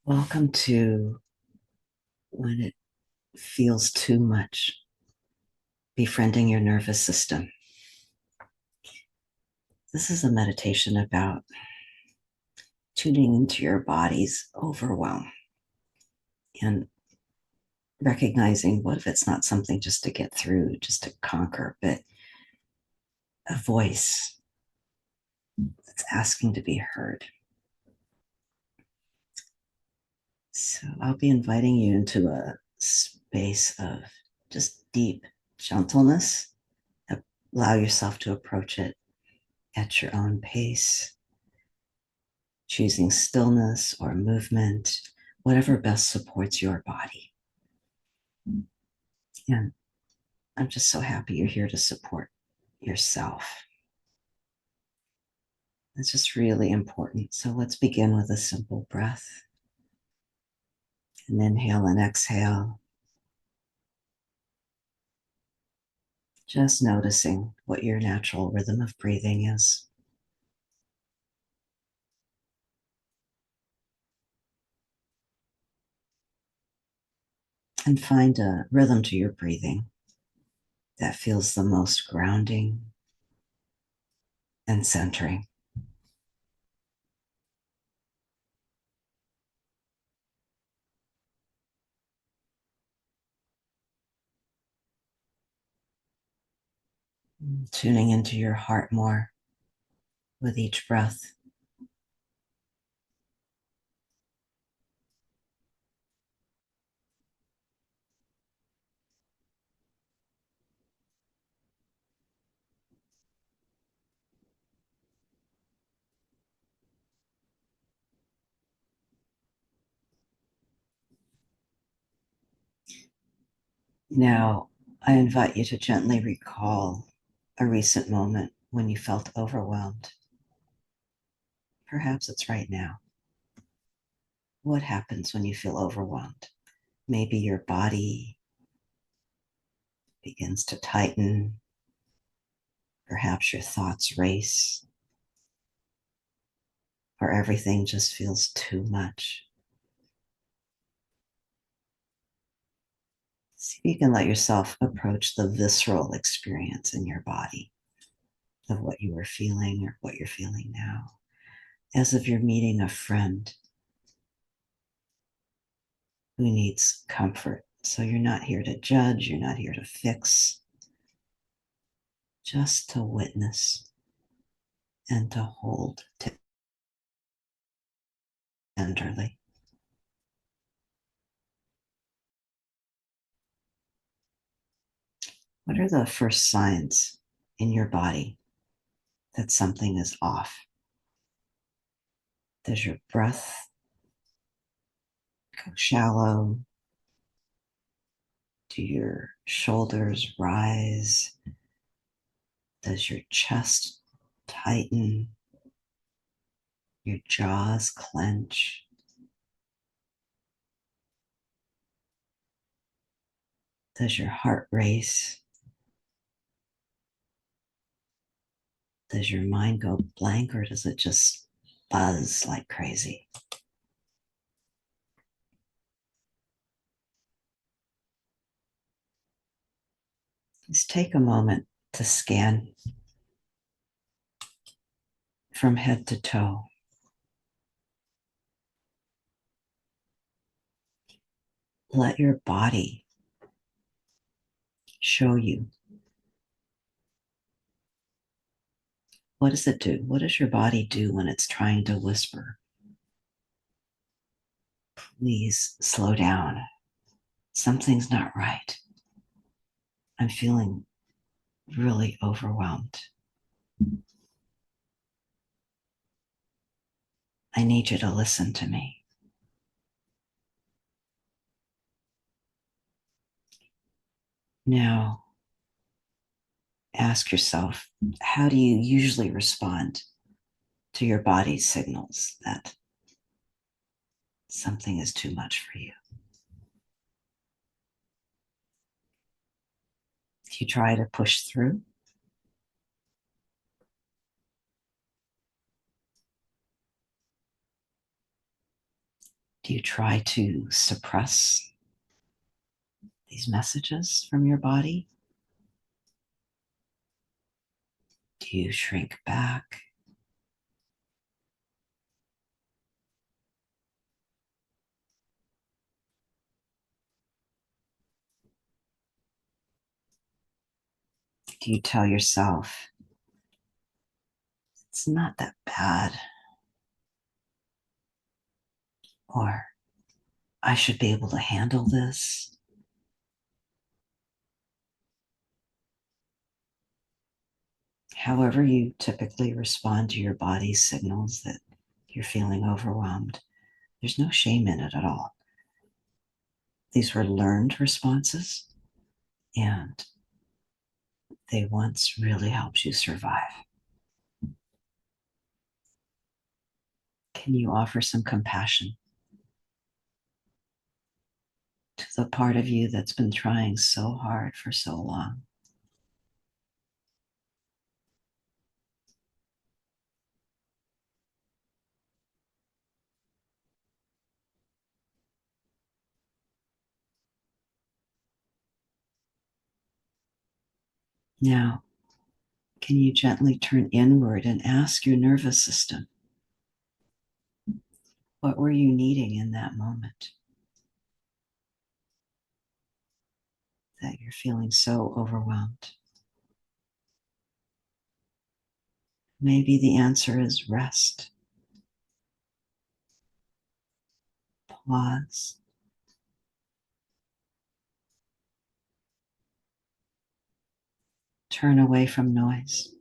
Welcome to when it feels too much, befriending your nervous system. This is a meditation about tuning into your body's overwhelm and recognizing what if it's not something just to get through, just to conquer, but a voice that's asking to be heard. So I'll be inviting you into a space of just deep gentleness. Allow yourself to approach it at your own pace, choosing stillness or movement, whatever best supports your body. And I'm just so happy you're here to support yourself. It's just really important. So let's begin with a simple breath. And inhale and exhale. Just noticing what your natural rhythm of breathing is. And find a rhythm to your breathing that feels the most grounding and centering. Tuning into your heart more with each breath. Now, I invite you to gently recall a recent moment when you felt overwhelmed. Perhaps it's right now. What happens when you feel overwhelmed? Maybe your body begins to tighten. Perhaps your thoughts race, or everything just feels too much. See if you can let yourself approach the visceral experience in your body of what you were feeling or what you're feeling now, as if you're meeting a friend who needs comfort. So you're not here to judge, you're not here to fix, just to witness and to hold tenderly. What are the first signs in your body that something is off? Does your breath go shallow? Do your shoulders rise? Does your chest tighten? Your jaws clench? Does your heart race? Does your mind go blank, or does it just buzz like crazy? Just take a moment to scan from head to toe. Let your body show you. What does it do? What does your body do when it's trying to whisper? Please slow down. Something's not right. I'm feeling really overwhelmed. I need you to listen to me. Now, ask yourself, how do you usually respond to your body's signals that something is too much for you? Do you try to push through? Do you try to suppress these messages from your body? Do you shrink back? Do you tell yourself, it's not that bad, or I should be able to handle this? However, you typically respond to your body's signals that you're feeling overwhelmed, there's no shame in it at all. These were learned responses, and they once really helped you survive. Can you offer some compassion to the part of you that's been trying so hard for so long? Now, can you gently turn inward and ask your nervous system, what were you needing in that moment that you're feeling so overwhelmed? Maybe the answer is rest. Pause. Turn away from noise.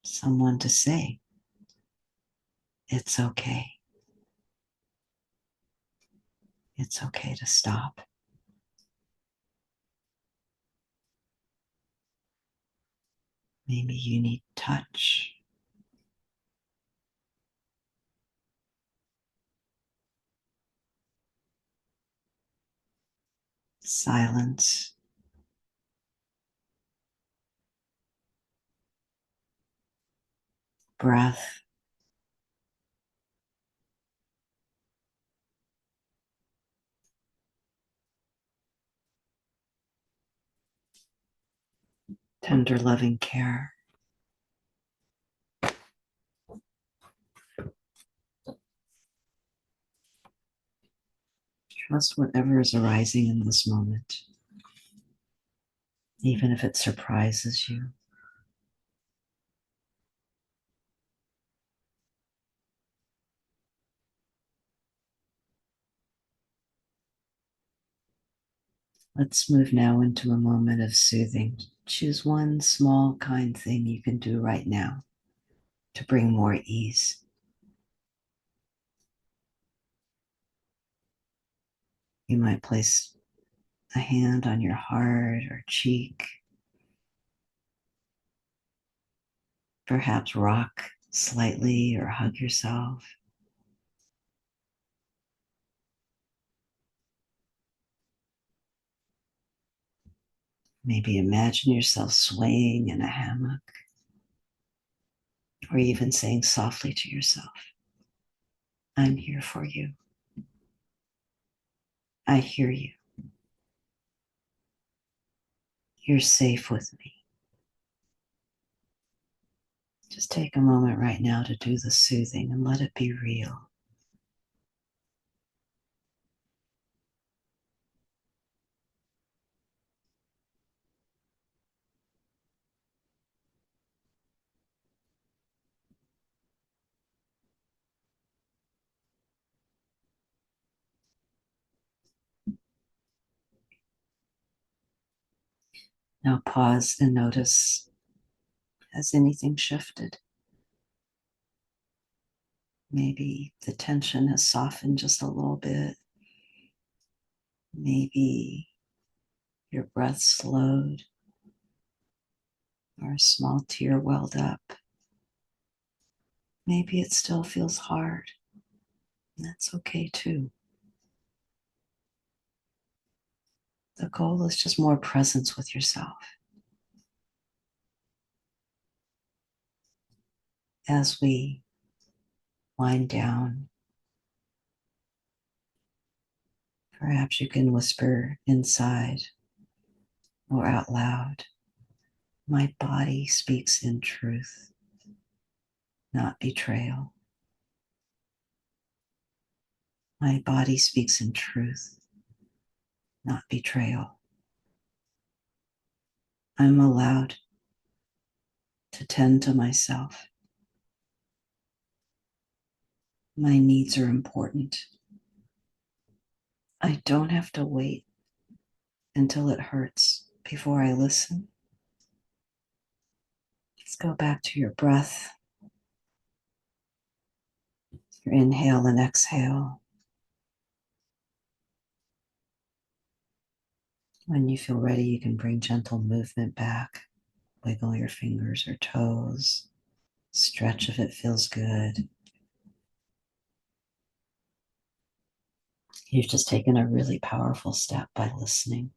Someone to say, it's okay. It's okay to stop. Maybe you need touch. Silence. Breath. Tender, loving care. Trust whatever is arising in this moment, even if it surprises you. Let's move now into a moment of soothing. Choose one small, kind thing you can do right now to bring more ease. You might place a hand on your heart or cheek, perhaps rock slightly or hug yourself. Maybe imagine yourself swaying in a hammock, or even saying softly to yourself, I'm here for you. I hear you. You're safe with me. Just take a moment right now to do the soothing and let it be real. Now pause and notice, has anything shifted? Maybe the tension has softened just a little bit. Maybe your breath slowed or a small tear welled up. Maybe it still feels hard. That's okay too. The goal is just more presence with yourself. as we wind down, perhaps you can whisper inside or out loud, my body speaks in truth, not betrayal. My body speaks in truth, not betrayal. I'm allowed to tend to myself. My needs are important. I don't have to wait until it hurts before I listen. Let's go back to your breath, your inhale and exhale. When you feel ready, you can bring gentle movement back. Wiggle your fingers or toes. Stretch if it feels good. You've just taken a really powerful step by listening,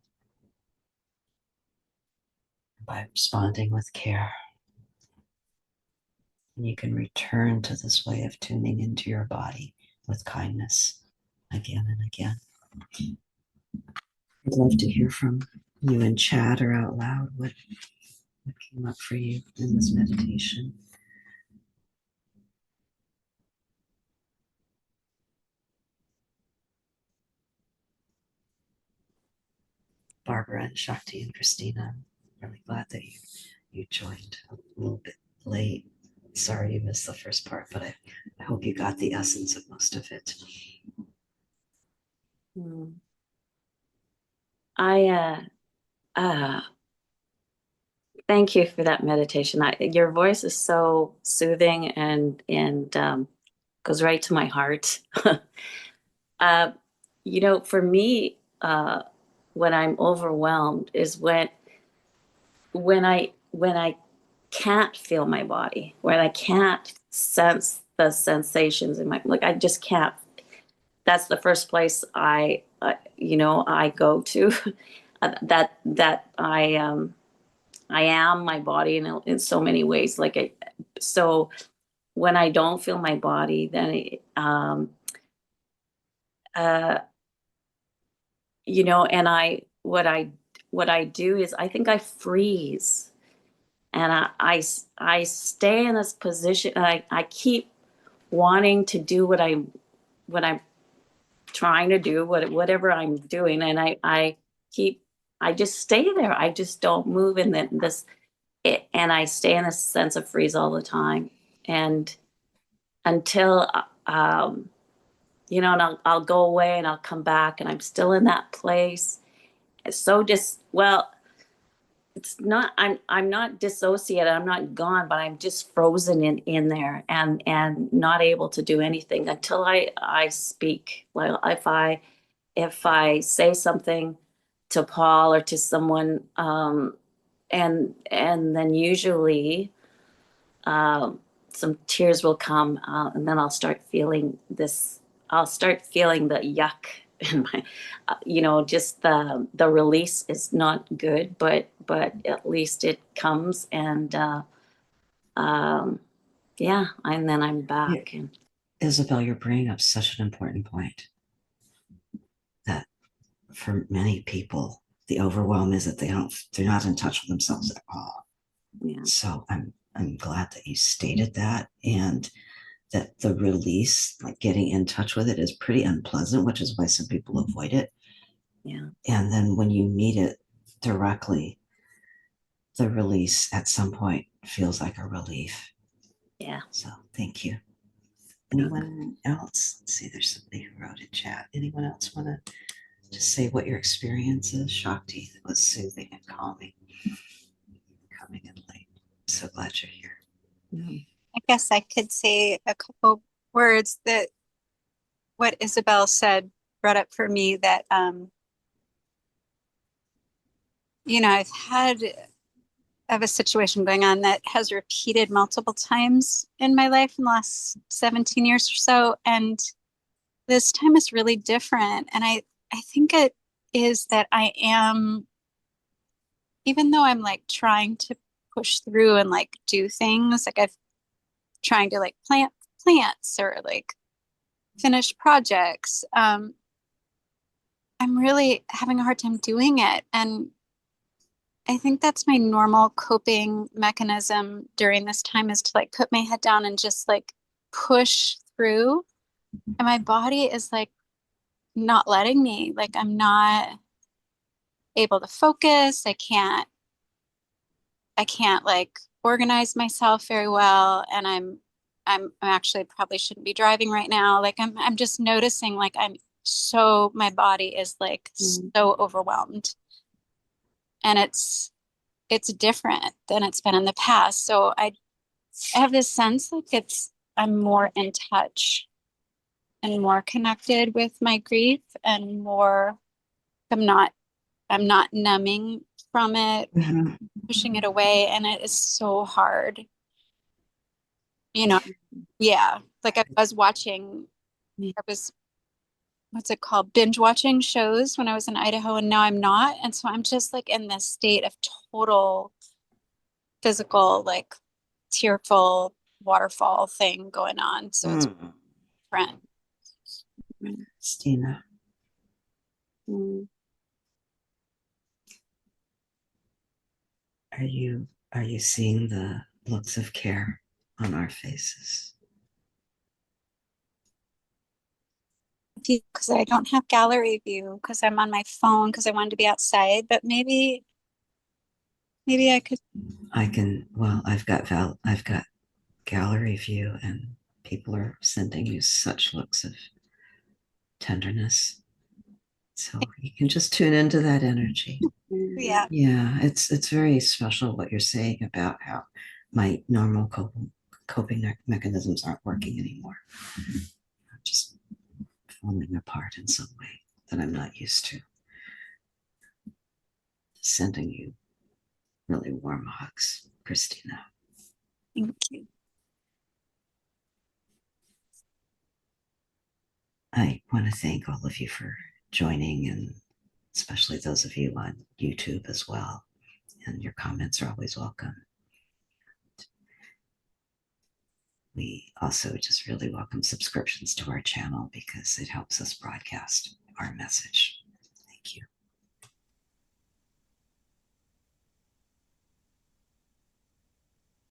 by responding with care. And you can return to this way of tuning into your body with kindness again and again. I'd love to hear from you in chat or out loud what came up for you in this meditation. Barbara and Shakti and Christina, I'm really glad that you joined a little bit late. Sorry you missed the first part, but I hope you got the essence of most of it. Thank you for that meditation. Your voice is so soothing and goes right to my heart. For me, when I'm overwhelmed is when I can't feel my body, when I can't sense the sensations in my, like, I just can't. That's the first place I go to. that I am my body in so many ways. So when I don't feel my body, then uh, and what I do is I think I freeze, and I stay in this position, and I keep wanting to do what I'm trying to do, whatever I'm doing, and I just stay there. I just don't move, and then and I stay in a sense of freeze all the time, and until and I'll go away and I'll come back and I'm still in that place. So just, well, it's not, I'm not dissociated, I'm not gone, but I'm just frozen in there, and not able to do anything until I speak. Like if I say something to Paul or to someone, and then usually some tears will come, and then I'll start feeling the yuck in my, just the release is not good, but at least it comes, and yeah, and then I'm back. Yeah. Isabel, you're bringing up such an important point that for many people, the overwhelm is that they're not in touch with themselves at all. Yeah. So I'm glad that you stated that, and that the release, like getting in touch with it, is pretty unpleasant, which is why some people avoid it. Yeah. And then when you meet it directly, the release at some point feels like a relief. Yeah. So thank you. Anyone else? Let's see, there's somebody who wrote in chat. Anyone else want to just say what your experience is? Shakti, that was soothing and calming, coming in late. So glad you're here. I guess I could say a couple words that what Isabel said brought up for me, that I have a situation going on that has repeated multiple times in my life in the last 17 years or so, and this time is really different. And I think it is that I am, even though I'm like trying to push through and like do things, like trying to like plant plants or like finish projects. I'm really having a hard time doing it. And I think that's my normal coping mechanism during this time is to like put my head down and just like push through. And my body is like not letting me. Like I'm not able to focus. I can't like organize myself very well. And I'm actually probably shouldn't be driving right now. Like I'm just noticing like my body is like so overwhelmed. And it's different than it's been in the past. So I have this sense like I'm more in touch and more connected with my grief and more I'm not I'm not numbing from it, Mhm. pushing it away, and it is so hard. You know, yeah. Like I was what's it called? Binge watching shows when I was in Idaho and now I'm not. And so I'm just like in this state of total physical, like tearful waterfall thing going on. So it's Mm. different. Christina, Mm. are you seeing the looks of care on our faces? Because I don't have gallery view because I'm on my phone because I wanted to be outside, but maybe I could. I've got gallery view, and people are sending you such looks of tenderness. So you can just tune into that energy. Yeah. Yeah, it's very special what you're saying about how my normal coping mechanisms aren't working anymore. I'm just falling apart in some way that I'm not used to. Sending you really warm hugs, Christina. Thank you. I want to thank all of you for joining, and especially those of you on YouTube as well. And your comments are always welcome. We also just really welcome subscriptions to our channel because it helps us broadcast our message.